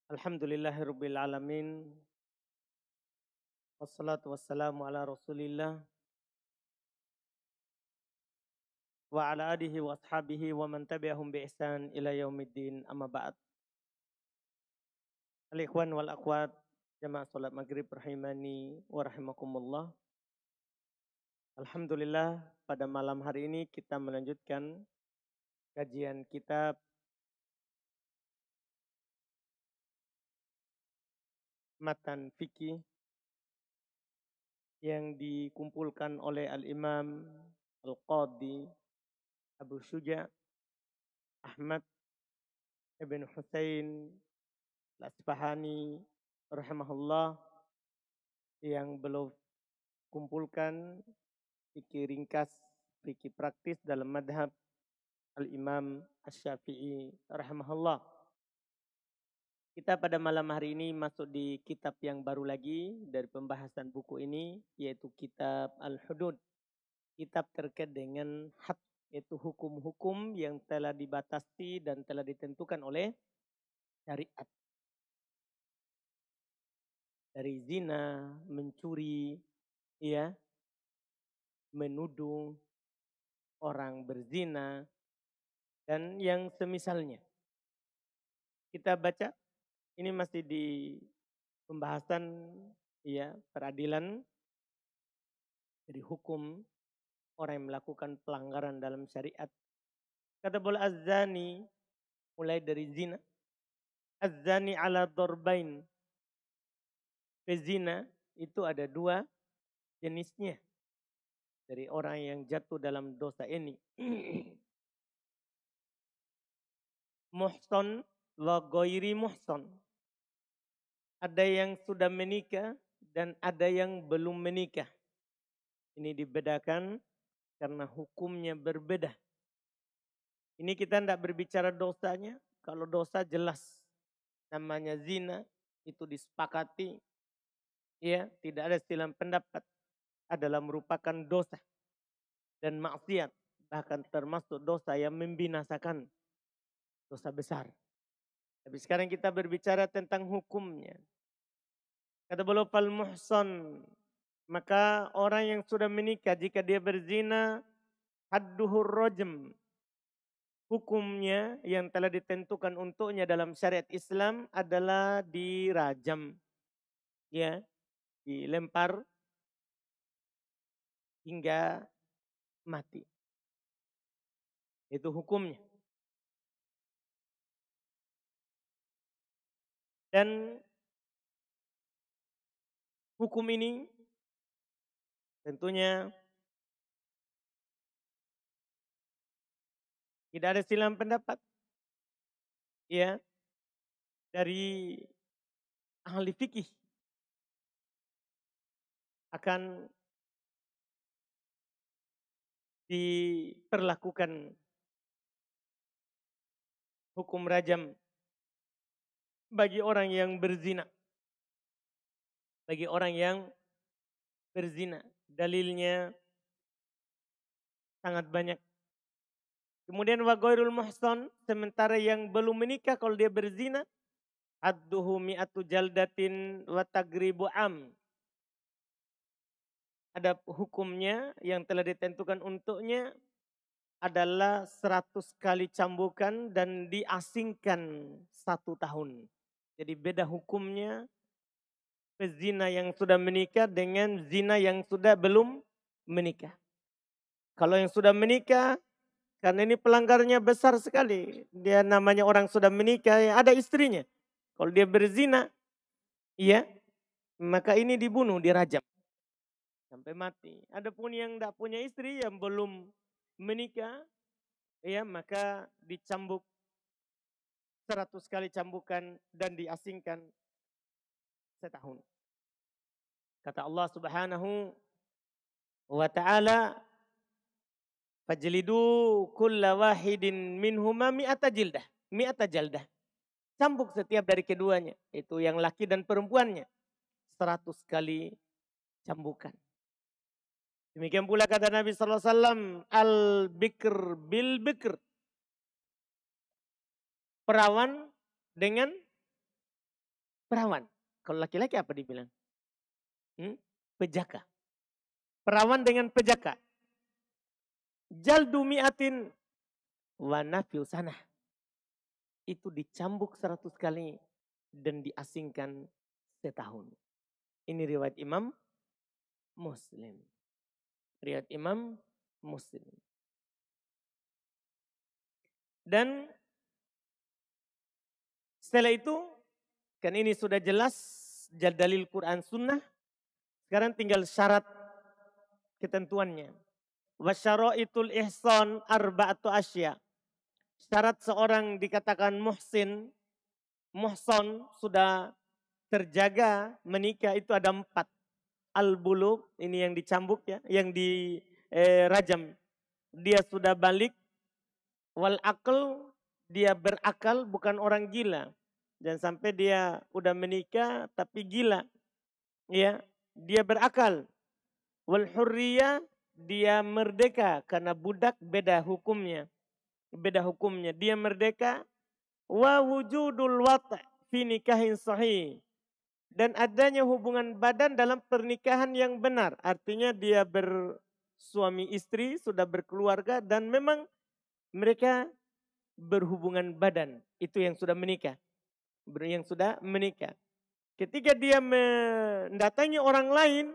Alhamdulillahirabbil alamin. Wassalatu wassalamu ala Rasulillah wa ala alihi wa ashabihi wa man tabi'ahum bi ihsan ila yaumiddin. Amma ba'd. Al-ikhwan wal akhwat jamaah salat maghrib rahimani wa rahimakumullah. Alhamdulillah pada malam hari ini kita melanjutkan kajian kitab matan fikih yang dikumpulkan oleh Al-Imam Al-Qadhi Abu Syuja' Ahmad ibn Husain Al-Asfahani rahimahullah, yang belum kumpulkan fikih ringkas, fikih praktis dalam madhab Al-Imam Asy-Syafi'i rahimahullah. Kita pada malam hari ini masuk di kitab yang baru lagi dari pembahasan buku ini, yaitu kitab Al-Hudud. Kitab terkait dengan had, yaitu hukum-hukum yang telah dibatasi dan telah ditentukan oleh syariat. Dari zina, mencuri, ya, menuduh orang berzina, dan yang semisalnya. Kita baca, ini masih di pembahasan ya peradilan dari hukum orang yang melakukan pelanggaran dalam syariat. Kata bola az-zani, mulai dari zina. Az-zani ala dorbain. Pezina itu ada dua jenisnya dari orang yang jatuh dalam dosa ini. Muhson wa ghairi muhson. Ada yang sudah menikah dan ada yang belum menikah. Ini dibedakan karena hukumnya berbeda. Ini kita tidak berbicara dosanya. Kalau dosa jelas namanya zina, itu disepakati. Ya, tidak ada silang pendapat, adalah merupakan dosa dan maksiat, bahkan termasuk dosa yang membinasakan, dosa besar. Tapi sekarang kita berbicara tentang hukumnya. Kata beliau fal muhson, maka orang yang sudah menikah jika dia berzina, hadduhur rajm, hukumnya yang telah ditentukan untuknya dalam syariat Islam adalah dirajam, ya, dilempar hingga mati. Itu hukumnya. Dan hukum ini tentunya tidak ada silang pendapat, ya, dari ahli fikih akan diperlakukan hukum rajam bagi orang yang berzina. Bagi orang yang berzina. Dalilnya sangat banyak. Kemudian wa ghairul muhsan, sementara yang belum menikah kalau dia berzina, hadduhu mi'atu jaldatin wa tagribu am. Ada hukumnya yang telah ditentukan untuknya adalah 100 kali cambukan dan diasingkan 1 tahun. Jadi beda hukumnya pezina yang sudah menikah dengan zina yang sudah belum menikah. Kalau yang sudah menikah, karena ini pelanggarnya besar sekali. Dia namanya orang sudah menikah, ada istrinya. Kalau dia berzina, iya, maka ini dibunuh, dirajam sampai mati. Adapun yang tidak punya istri, yang belum menikah, ya, maka dicambuk 100 kali cambukan dan diasingkan setahun. Kata Allah Subhanahu wa ta'ala, fajlidu kulla wahidin minhuma mi'ata jildah. Mi'ata jaldah. Cambuk setiap dari keduanya. Itu yang laki dan perempuannya. 100 kali cambukan. Demikian pula kata Nabi SAW, al-bikr bil-bikr. Perawan dengan Perawan. Kalau laki-laki apa dibilang? Pejaka. Perawan dengan pejaka. Jaldu mi'atin wa nafyu sanah. Itu dicambuk 100 kali dan diasingkan setahun. Ini riwayat Imam Muslim. Riwayat Imam Muslim. Dan setelah itu, kan ini sudah jelas dalil Quran Sunnah. Sekarang tinggal syarat ketentuannya. Wasyara'itul ihsan arba'atu asya. Syarat seorang dikatakan muhsin, muhson, sudah terjaga menikah itu ada 4. Al-bulugh, ini yang dicambuk ya, yang dirajam. Dia sudah balik. Wal aql, dia berakal, bukan orang gila. Jangan sampai dia udah menikah tapi gila. Ya, dia berakal. Wal hurriyah, dia merdeka karena budak beda hukumnya. Beda hukumnya. Dia merdeka. Wa wujudul wat' fi nikahin sahih. Dan adanya hubungan badan dalam pernikahan yang benar. Artinya dia bersuami istri, sudah berkeluarga dan memang mereka berhubungan badan. Itu yang sudah menikah. Yang sudah menikah. Ketika dia mendatangi orang lain,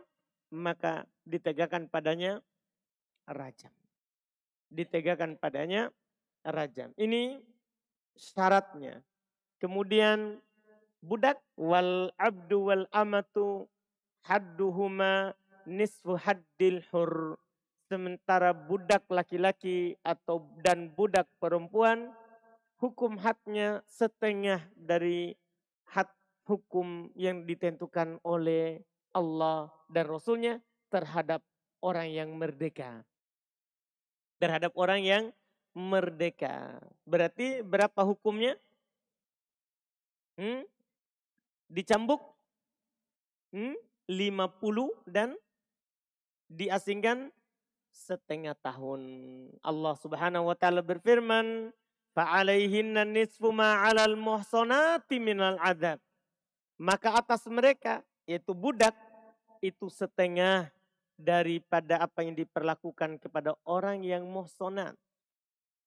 maka ditegakkan padanya rajam. Ditegakkan padanya rajam. Ini syaratnya. Kemudian budak wal abdu wal amatu hadduhuma nisfu haddil hur. Sementara budak laki-laki dan budak perempuan, hukum hadnya setengah dari had hukum yang ditentukan oleh Allah dan Rasulnya terhadap orang yang merdeka. Terhadap orang yang merdeka. Berarti berapa hukumnya? Dicambuk 50 dan diasingkan setengah tahun. Allah Subhanahu wa taala berfirman, "Fa'alaihinna nisfu ma 'alal muhsanati minal 'adzab." Maka atas mereka, yaitu budak, itu setengah daripada apa yang diperlakukan kepada orang yang muhsanat.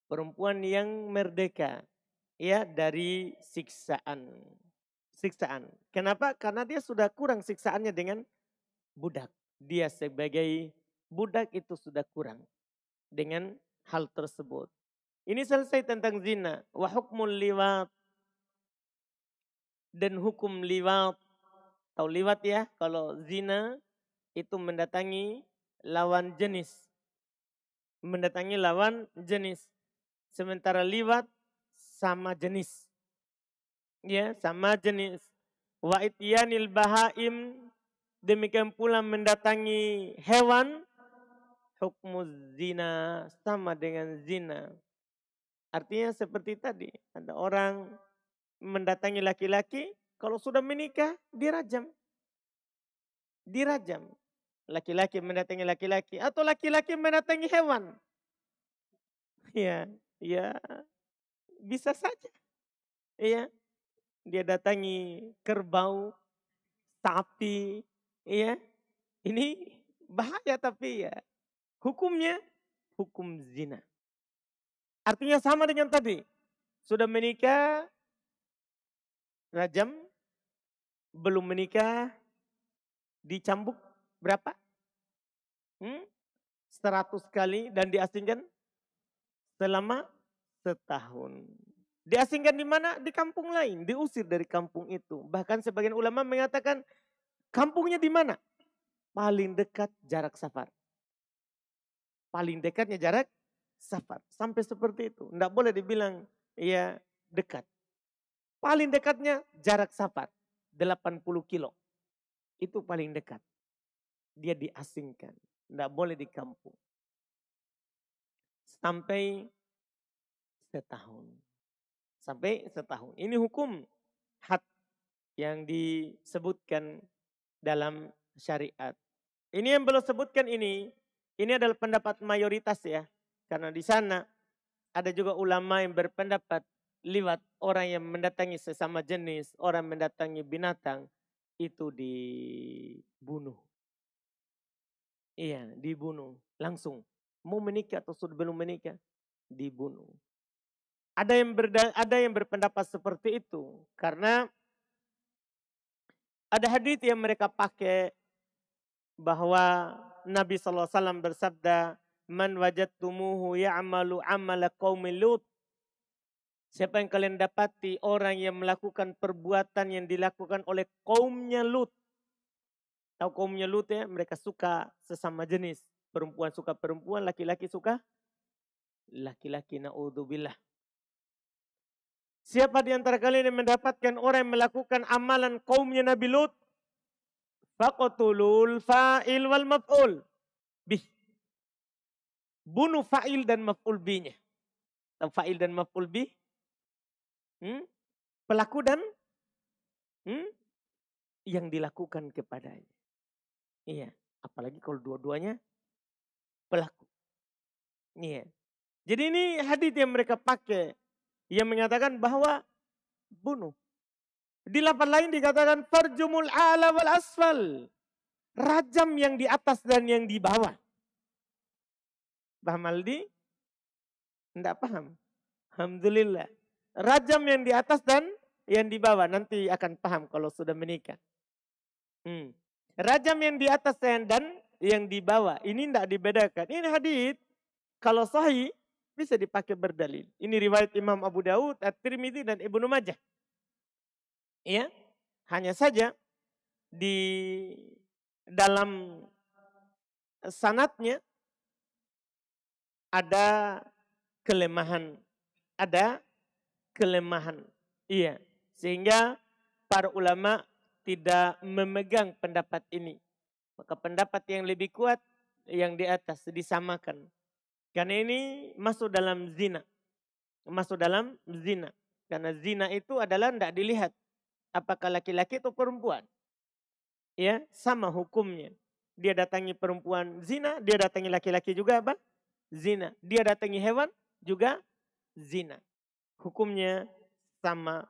Perempuan yang merdeka, ya, dari siksaan. Siksaan. Kenapa? Karena dia sudah kurang siksaannya dengan budak. Dia sebagai budak itu sudah kurang dengan hal tersebut. Ini selesai tentang zina. Wa hukmul liwat. Dan hukum liwat. Tahu liwat ya? Kalau zina itu mendatangi lawan jenis. Mendatangi lawan jenis. Sementara liwat sama jenis. Ya, sama jenis. Wa ityanil bahaim, demikian pula mendatangi hewan, hukmuz zina, sama dengan zina. Artinya seperti tadi, ada orang mendatangi laki-laki, kalau sudah menikah dirajam. Dirajam. Laki-laki mendatangi laki-laki atau laki-laki mendatangi hewan. Ya, bisa saja. Ya, dia datangi kerbau, sapi, ya. Ini bahaya tapi ya. Hukumnya hukum zina. Artinya sama dengan tadi. Sudah menikah, rajam. Belum menikah, dicambuk berapa? 100 kali dan diasingkan selama setahun. Diasingkan di mana? Di kampung lain, diusir dari kampung itu. Bahkan sebagian ulama mengatakan kampungnya di mana? Paling dekat jarak safar. Paling dekatnya jarak safar. Sampai seperti itu. Tidak boleh dibilang ya dekat. Paling dekatnya jarak safar. 80 kilo. Itu paling dekat. Dia diasingkan. Tidak boleh di kampung. Sampai setahun. Sampai setahun. Ini hukum had yang disebutkan dalam syariat. Ini yang belum sebutkan ini adalah pendapat mayoritas ya. Karena di sana ada juga ulama yang berpendapat liwat orang yang mendatangi sesama jenis, orang mendatangi binatang, itu dibunuh. Iya, dibunuh langsung. Mau menikah atau sudah belum menikah, dibunuh. Ada yang berpendapat seperti itu karena ada hadits yang mereka pakai bahwa Nabi SAW bersabda, "Man wajadtumuhu ya'malu amala qaumi Lut." Siapa yang kalian dapati orang yang melakukan perbuatan yang dilakukan oleh kaumnya Lut. Tahu kaumnya Lut ya, mereka suka sesama jenis. Perempuan suka perempuan, laki-laki suka laki-laki, na'udzubillah. Siapa di antara kalian yang mendapatkan orang yang melakukan amalan kaumnya Nabi Lut? Faqtulul fa'il wal maf'ul bih. Bunuh fa'il dan maf'ul bihnya. Tahu fa'il dan maf'ul bih? Pelaku dan yang dilakukan kepadanya. Iya, apalagi kalau dua-duanya pelaku. Iya. Jadi ini hadits yang mereka pakai yang menyatakan bahwa bunuh. Di lafaz lain dikatakan farjumul ala wal asfal. Rajam yang di atas dan yang di bawah. Paham Aldi? Tidak paham. Alhamdulillah. Rajam yang di atas dan yang di bawah. Nanti akan paham kalau sudah menikah. Rajam yang di atas dan yang di bawah. Ini tidak dibedakan. Ini hadits kalau sahih bisa dipakai berdalil. Ini riwayat Imam Abu Daud, At-Tirmidzi dan Ibnu Majah. Ya, hanya saja di dalam sanadnya ada kelemahan. Iya, sehingga para ulama tidak memegang pendapat ini. Maka pendapat yang lebih kuat yang di atas disamakan. Karena ini masuk dalam zina. Karena zina itu adalah tidak dilihat apakah laki-laki atau perempuan. Ya, sama hukumnya. Dia datangi perempuan zina, dia datangi laki-laki juga apa? Zina. Dia datangi hewan juga zina. Hukumnya sama.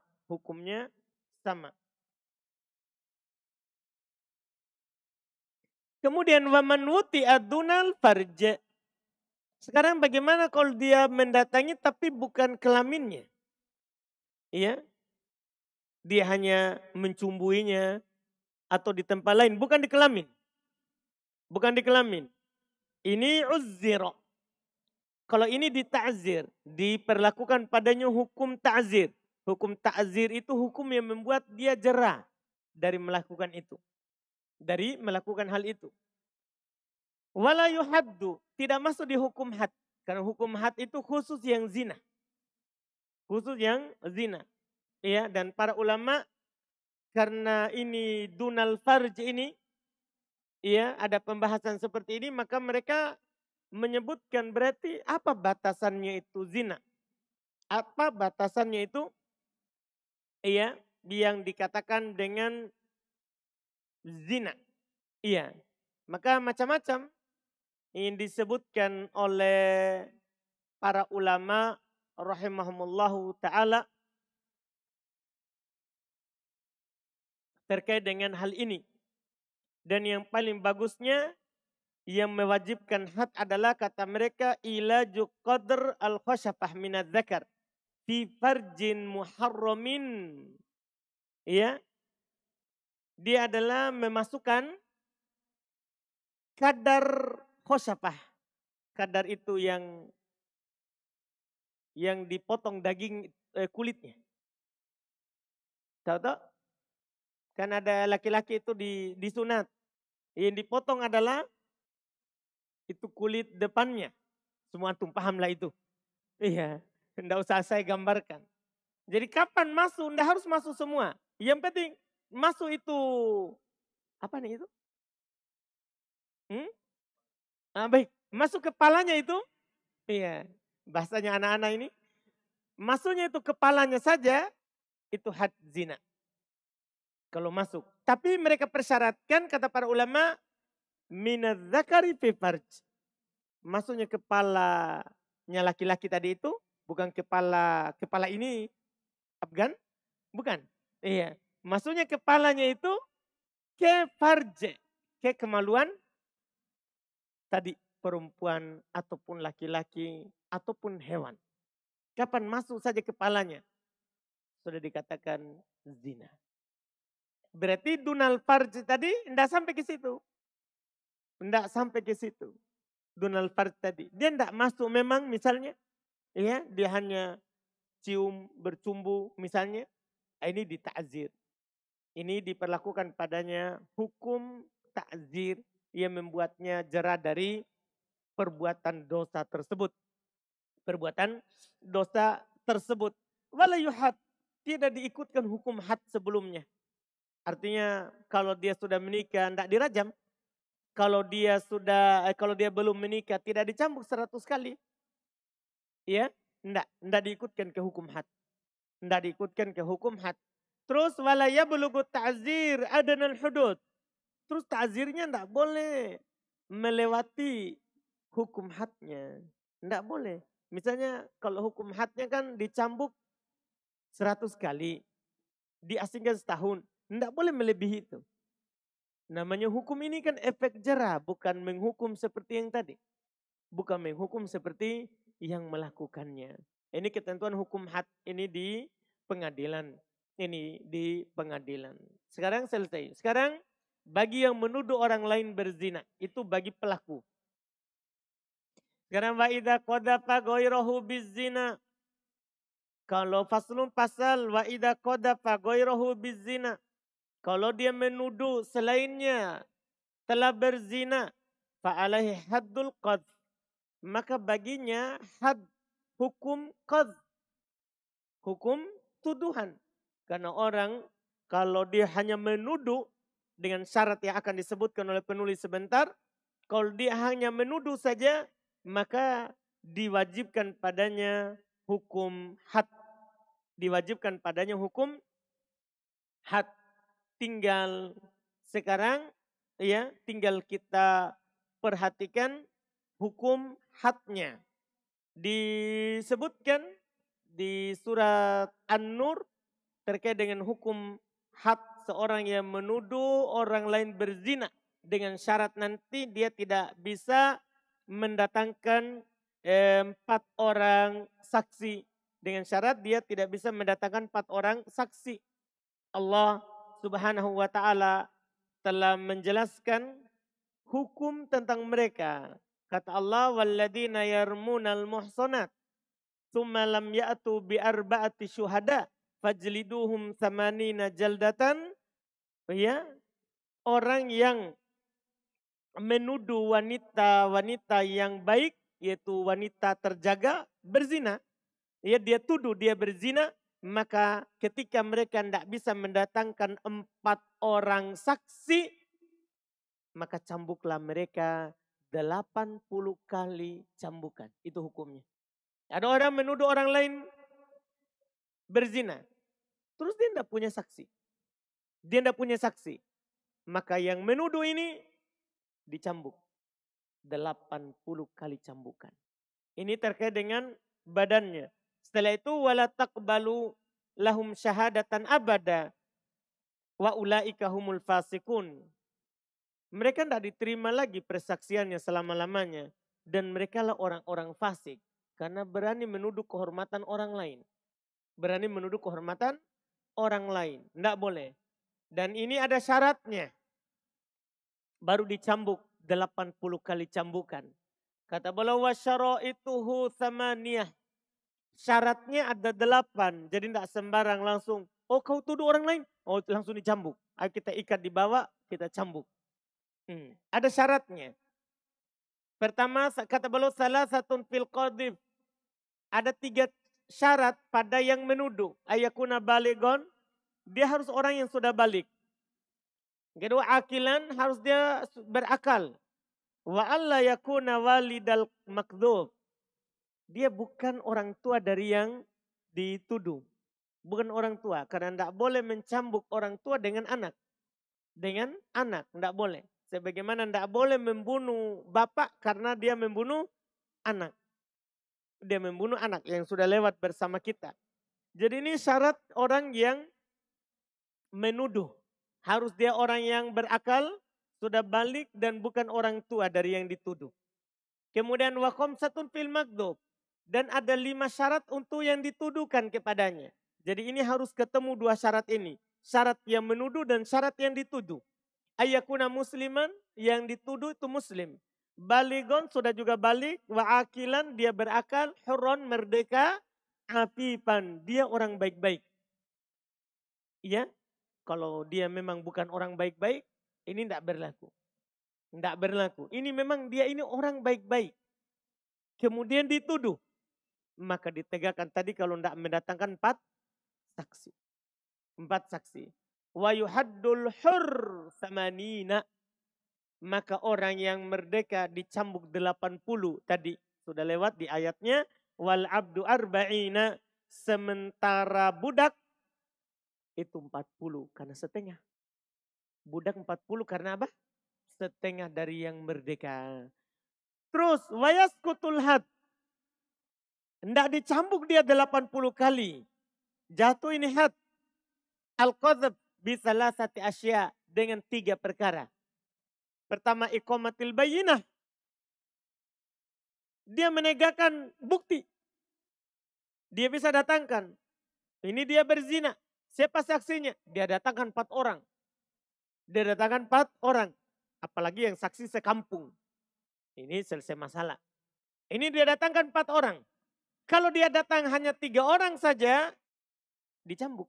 Kemudian waman wuti adunal farja. Sekarang bagaimana kalau dia mendatangi tapi bukan kelaminnya? Iya. Dia hanya mencumbuinya atau di tempat lain, bukan di kelamin. Ini uzzira. Kalau ini dita'zir, diperlakukan padanya hukum ta'zir. Hukum ta'zir itu hukum yang membuat dia jera dari melakukan itu. Dari melakukan hal itu. Wala yuhaddu, tidak masuk di hukum had. Karena hukum had itu khusus yang zina. Iya, dan para ulama karena ini dunal farj ini, iya, ada pembahasan seperti ini, maka mereka menyebutkan berarti apa batasannya itu zina? Apa batasannya itu? Iya, yang dikatakan dengan zina. Iya, maka macam-macam yang disebutkan oleh para ulama rahimahumullahu ta'ala terkait dengan hal ini. Dan yang paling bagusnya yang mewajibkan had adalah kata mereka ilaju qadr al-khashafah minadz zakar fi farjin muharramin. Ya. Dia adalah memasukkan kadar khashafah. Kadar itu yang dipotong daging kulitnya. Tahu tak? Kan ada laki-laki itu disunat. Yang dipotong adalah itu kulit depannya. Semua antum pahamlah itu. Iya, tidak usah saya gambarkan. Jadi kapan masuk? Tidak harus masuk semua. Yang penting masuk itu apa nih itu? Baik, masuk kepalanya itu. Iya, bahasanya anak-anak ini. Masuknya itu kepalanya saja itu had zina. Kalau masuk. Tapi mereka persyaratkan kata para ulama minadz zakari fi farj. Masuknya kepalanya laki-laki tadi itu bukan kepala ini Afgan? Bukan. Iya. Maksudnya kepalanya itu ke farje, ke kemaluan tadi perempuan ataupun laki-laki ataupun hewan. Kapan masuk saja kepalanya? Sudah dikatakan zina. Berarti dunal farj tadi tidak sampai ke situ. Tidak sampai ke situ. Dunal farj tadi. Dia tidak masuk memang misalnya. Ya, dia hanya cium, bercumbu misalnya. Ini dita'zir. Ini diperlakukan padanya hukum ta'zir yang membuatnya jera dari perbuatan dosa tersebut. Perbuatan dosa tersebut. Wala yuhad. Tidak diikutkan hukum had sebelumnya. Artinya kalau dia sudah menikah tidak dirajam. Kalau dia belum menikah tidak dicambuk 100 kali. Ya, tidak diikutkan ke hukum had. Tidak diikutkan ke hukum had. Terus wala yablughu ta'zir adanal hudud. Terus ta'zirnya tidak boleh melewati hukum hadnya. Tidak boleh. Misalnya kalau hukum hadnya kan dicambuk 100 kali. Diasingkan setahun. Tidak boleh melebihi itu. Namanya hukum ini kan efek jera. Bukan menghukum seperti yang tadi. Bukan menghukum seperti yang melakukannya. Ini ketentuan hukum had ini di pengadilan. Ini di pengadilan. Sekarang selesai. Sekarang bagi yang menuduh orang lain berzina. Itu bagi pelaku. Sekarang wa idza qadhafa ghairahu bizina. Kalau faslun pasal wa idza qadhafa ghairahu bizina. Kalau dia menuduh selainnya telah berzina, fa alaihi haddul qadh. Maka baginya had hukum qadh. Hukum tuduhan. Karena orang kalau dia hanya menuduh dengan syarat yang akan disebutkan oleh penulis sebentar, kalau dia hanya menuduh saja, maka diwajibkan padanya hukum had. Diwajibkan padanya hukum had. Tinggal sekarang ya, tinggal kita perhatikan hukum hadnya. Disebutkan di surat An-Nur terkait dengan hukum had seorang yang menuduh orang lain berzina dengan syarat nanti dia tidak bisa mendatangkan 4 orang saksi. Dengan syarat dia tidak bisa mendatangkan 4 orang saksi. Allah Subhanahu wa ta'ala telah menjelaskan hukum tentang mereka. Kata Allah, walladzina yarmunal muhsanat tsumma lam ya'tu bi arba'ati syuhada fajliduhum tsamanina jaldatan. Ya, orang yang menuduh wanita-wanita yang baik, yaitu wanita terjaga berzina. Ya, dia tuduh dia berzina. Maka ketika mereka tidak bisa mendatangkan 4 orang saksi, maka cambuklah mereka 80 kali cambukan. Itu hukumnya. Ada orang menuduh orang lain berzina. Terus dia tidak punya saksi. Dia tidak punya saksi. Maka yang menuduh ini dicambuk. 80 kali cambukan. Ini terkait dengan badannya. Setelah itu wala taqbalu lahum syahadatan abada wa ulaika humul fasikun. Mereka tidak diterima lagi persaksiannya selama-lamanya dan mereka lah orang-orang fasik karena berani menuduh kehormatan orang lain. Berani menuduh kehormatan orang lain, tidak boleh. Dan ini ada syaratnya. Baru dicambuk 80 kali cambukan. Kata beliau wasyara'ituhu tsamaniyah. Syaratnya ada 8. Jadi tidak sembarang langsung. Oh kau tuduh orang lain. Oh langsung dicambuk. Ayo kita ikat di bawah. Kita cambuk. Ada syaratnya. Pertama kata beliau salah satu fil qadhif. Ada 3 syarat pada yang menuduh. Ayakuna baligon. Dia harus orang yang sudah balik. Kedua akilan harus dia berakal. Wa alla yakuna walidal makdzub. Dia bukan orang tua dari yang dituduh. Bukan orang tua. Karena tidak boleh mencambuk orang tua dengan anak. Dengan anak. Tidak boleh. Sebagaimana tidak boleh membunuh bapak karena dia membunuh anak. Dia membunuh anak yang sudah lewat bersama kita. Jadi ini syarat orang yang menuduh. Harus dia orang yang berakal, sudah balik dan bukan orang tua dari yang dituduh. Kemudian wa khamsatun fil maghdub. Dan ada 5 syarat untuk yang dituduhkan kepadanya. Jadi ini harus ketemu 2 syarat ini. Syarat yang menuduh dan syarat yang dituduh. Ayyakuna musliman, yang dituduh itu muslim. Baligon, sudah juga balik. Wa akilan, dia berakal. Hurron, merdeka. Afifan, dia orang baik-baik. Iya, kalau dia memang bukan orang baik-baik, ini tidak berlaku. Tidak berlaku. Ini memang dia ini orang baik-baik. Kemudian dituduh. Maka ditegakkan tadi kalau tidak mendatangkan 4 saksi. 4 saksi. Wa yuhaddul hur samanina. Maka orang yang merdeka dicambuk 80 tadi. Sudah lewat di ayatnya. Wal abdu arba'ina. Sementara budak itu 40 karena setengah. Budak 40 karena apa? Setengah dari yang merdeka. Terus wayaskutul had. Hendak dicambuk dia 80 kali. Jatuh ini had. Al-qadhab bisalah satu asya dengan 3 perkara. Pertama iqamatil bayyinah. Dia menegakkan bukti. Dia bisa datangkan. Ini dia berzina. Siapa saksinya? Dia datangkan 4 orang. Dia datangkan 4 orang. Apalagi yang saksi sekampung. Ini selesai masalah. Ini dia datangkan 4 orang. Kalau dia datang hanya 3 orang saja, dicambuk.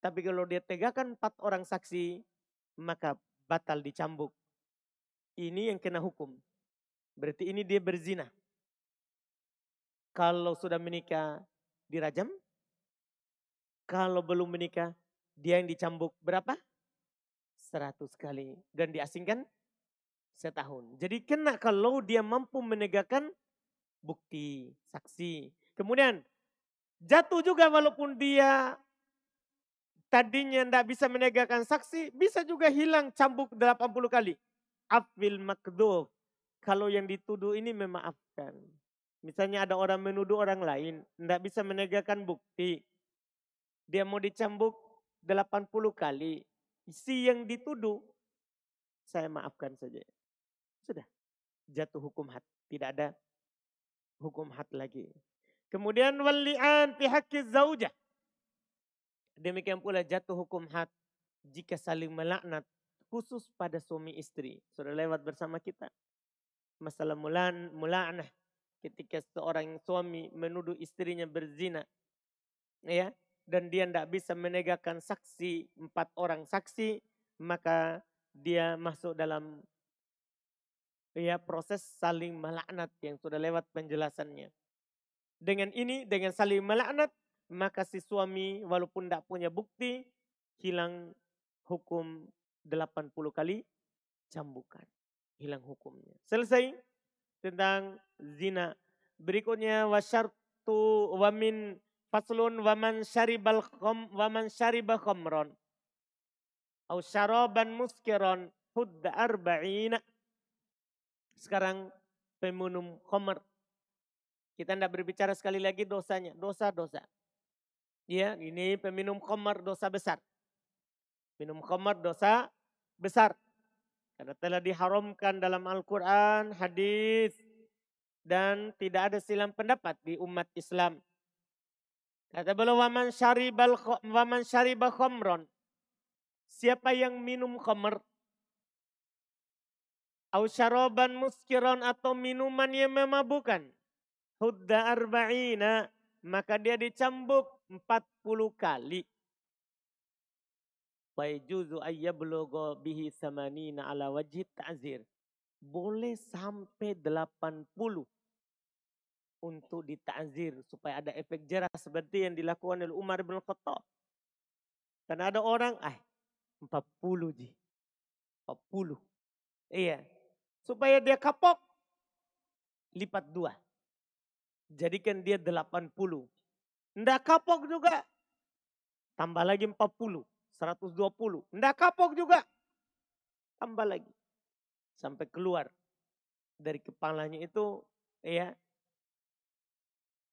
Tapi kalau dia tegakkan 4 orang saksi, maka batal dicambuk. Ini yang kena hukum. Berarti ini dia berzina. Kalau sudah menikah, dirajam. Kalau belum menikah, dia yang dicambuk berapa? 100 kali. Dan diasingkan setahun. Jadi kena kalau dia mampu menegakkan bukti, saksi. Kemudian jatuh juga walaupun dia tadinya tidak bisa menegakkan saksi, bisa juga hilang cambuk 80 kali. Afil makdub. Kalau yang dituduh ini memaafkan. Misalnya ada orang menuduh orang lain, tidak bisa menegakkan bukti. Dia mau dicambuk 80 kali. Si yang dituduh, saya maafkan saja. Sudah, jatuh hukum had. Tidak ada hukum had lagi. Kemudian wali'an fi haqqi zaujah. Demikian pula jatuh hukum had jika saling melaknat khusus pada suami istri. Sudah lewat bersama kita. Masalah mula'nah ketika seorang suami menuduh istrinya berzina. Ya, dan dia tidak bisa menegakkan saksi, 4 orang saksi, maka dia masuk dalam proses saling melaknat yang sudah lewat penjelasannya. Dengan ini, dengan saling melaknat, maka si suami walaupun tidak punya bukti, hilang hukum 80 kali cambukan. Hilang hukumnya. Selesai tentang zina. Berikutnya wasyartu wamin faslun waman syariba khamron au syaraban muskiron hudda arba'ina. Sekarang peminum khamr. Kita tidak berbicara sekali lagi dosanya, dosa-dosa. Ya, ini peminum khamr dosa besar. Minum khamr dosa besar. Karena telah diharamkan dalam Al-Quran, hadis, dan tidak ada silang pendapat di umat Islam. Kata beliau, waman syariba khamron. Siapa yang minum khamr, au syaraban muskiron, atau minuman yang memabukkan, hudda arba'ina, maka dia dicambuk 40 kali. Wa yajuzu ayyablugha bihi samanina ala wajhi ta'zir. Boleh sampai 80 untuk dita'zir supaya ada efek jerah seperti yang dilakukan oleh Umar bin Khattab. Karena ada orang 40 ji. 40. Iya. Supaya dia kapok lipat 2. Jadikan dia 80. Ndak kapok juga. Tambah lagi 40. 120. Ndak kapok juga. Tambah lagi. Sampai keluar dari kepalanya itu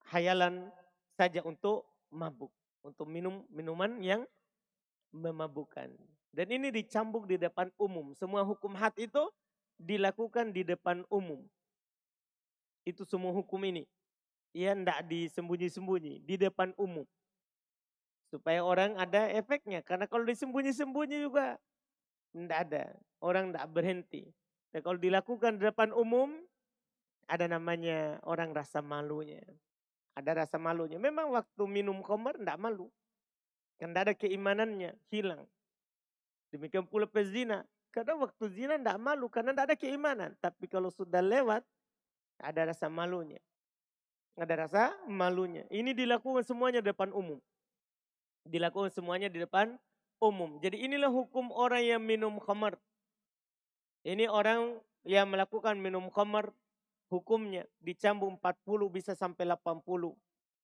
hayalan saja untuk mabuk. Untuk minum minuman yang memabukkan. Dan ini dicambuk di depan umum. Semua hukum had itu dilakukan di depan umum. Itu semua hukum ini. Ya tidak disembunyi-sembunyi. Di depan umum. Supaya orang ada efeknya. Karena kalau disembunyi-sembunyi juga tidak ada. Orang tidak berhenti. Dan kalau dilakukan di depan umum, ada namanya orang rasa malunya. Ada rasa malunya. Memang waktu minum khamar tidak malu. Kan tidak ada keimanannya, hilang. Demikian pula pezina. Kadang waktu zina tidak malu karena tidak ada keimanan. Tapi kalau sudah lewat, ada rasa malunya. Ada rasa malunya. Ini dilakukan semuanya di depan umum. Dilakukan semuanya di depan umum. Jadi inilah hukum orang yang minum khamar. Ini orang yang melakukan minum khamar, hukumnya dicambuk 40 bisa sampai 80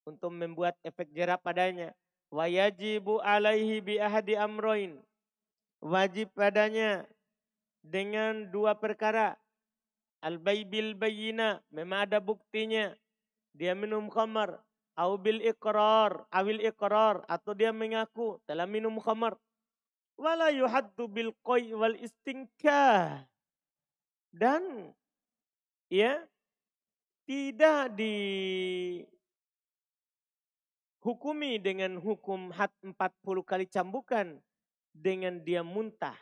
untuk membuat efek jerah padanya. Wa yajibu alaihi bi ahadi amroin. Wajib padanya dengan dua perkara. Al-baybil bayyina, memang ada buktinya. Dia minum khamar. Awil iqrar, atau dia mengaku telah minum khamar. Wala yuhaddu bil qai wal istinkah. Dan ya tidak dihukumi dengan hukum had 40 kali cambukan dengan dia muntah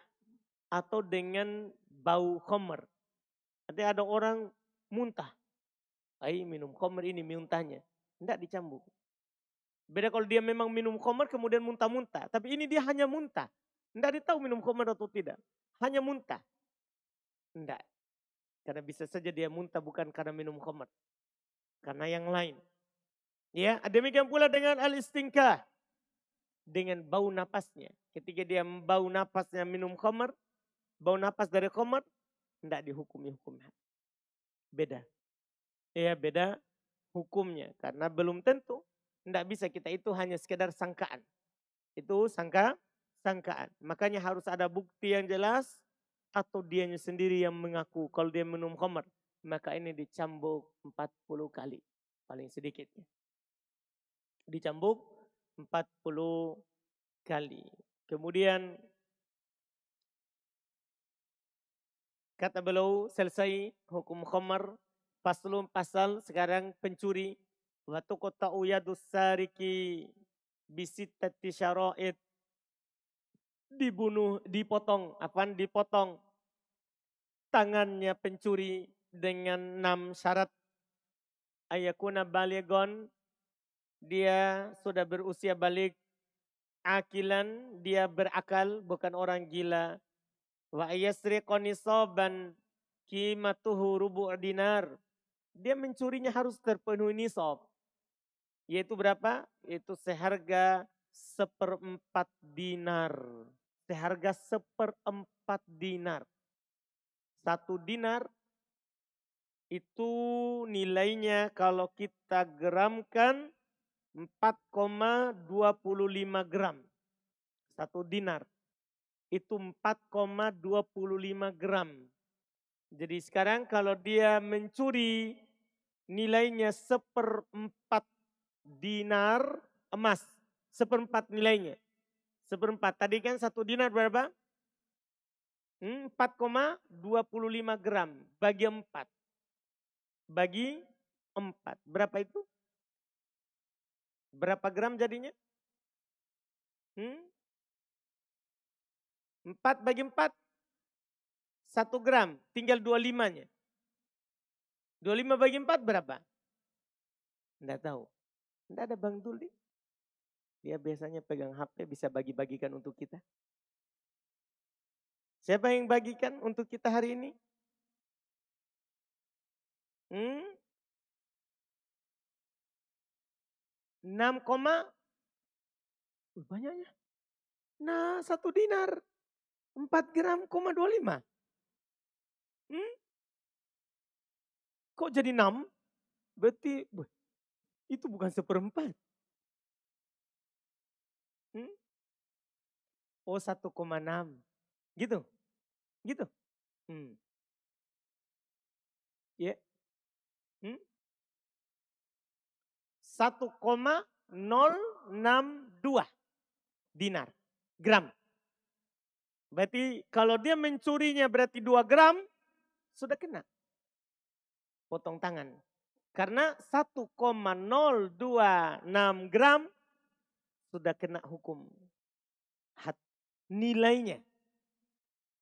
atau dengan bau khamar. Nanti ada orang muntah. Minum khamar ini muntahnya. Tidak dicambuk. Beda kalau dia memang minum khamar kemudian muntah-muntah. Tapi ini dia hanya muntah. Tidak ditahu minum khamar atau tidak. Hanya muntah. Tidak. Karena bisa saja dia muntah bukan karena minum khamar. Karena yang lain. Ya, demikian pula dengan al-istinkah. Dengan bau napasnya. Ketika dia bau napasnya minum khamar. Bau napas dari khamar. Tidak dihukumi hukum had. Beda. Ya beda hukumnya. Karena belum tentu. Tidak bisa kita itu hanya sekedar sangkaan. Itu sangkaan. Makanya harus ada bukti yang jelas. Atau dianya sendiri yang mengaku. Kalau dia minum khamar. Maka ini dicambuk 40 kali. Paling sedikitnya. Dicambuk 40 kali. Kemudian kata beliau selesai hukum khamar. Pasal sekarang pencuri. Wa tuqta'u yadus sariki bisittati syara'id. Dipotong tangannya pencuri dengan 6 syarat. Ayakuna baligon, dia sudah berusia balik. Akilan, dia berakal, bukan orang gila. Wa ayasriqa nisaban qimatuhu rubu' dinar. Dia mencurinya harus terpenuhi nisab. Yaitu berapa? Yaitu seharga 1/4 dinar. Seharga 1/4 dinar. 1 dinar itu nilainya kalau kita gramkan 4,25 gram. 1 dinar. Itu 4,25 gram. Jadi sekarang kalau dia mencuri nilainya 1/4 dinar emas. 1/4 nilainya. 1/4. Tadi kan 1 dinar berapa? 4,25 gram. Bagi 4. Bagi 4. Berapa itu? Berapa gram jadinya? 4 bagi 4. 1 gram. Tinggal 25-nya. 25 bagi 4 berapa? Tidak tahu. Tidak ada Bang Duli. Dia biasanya pegang HP bisa bagi-bagikan untuk kita. Siapa yang bagikan untuk kita hari ini? 6, banyaknya. Nah, 1 dinar. 4 gram, 25. Kok jadi 6? Berarti itu bukan 1/4. Oh 1,6. Gitu? Gitu? Ya. 1,0 dinar. Gram. Berarti kalau dia mencurinya berarti 2 gram, sudah kena. Potong tangan. Karena 1,026 gram sudah kena hukum had. Nilainya.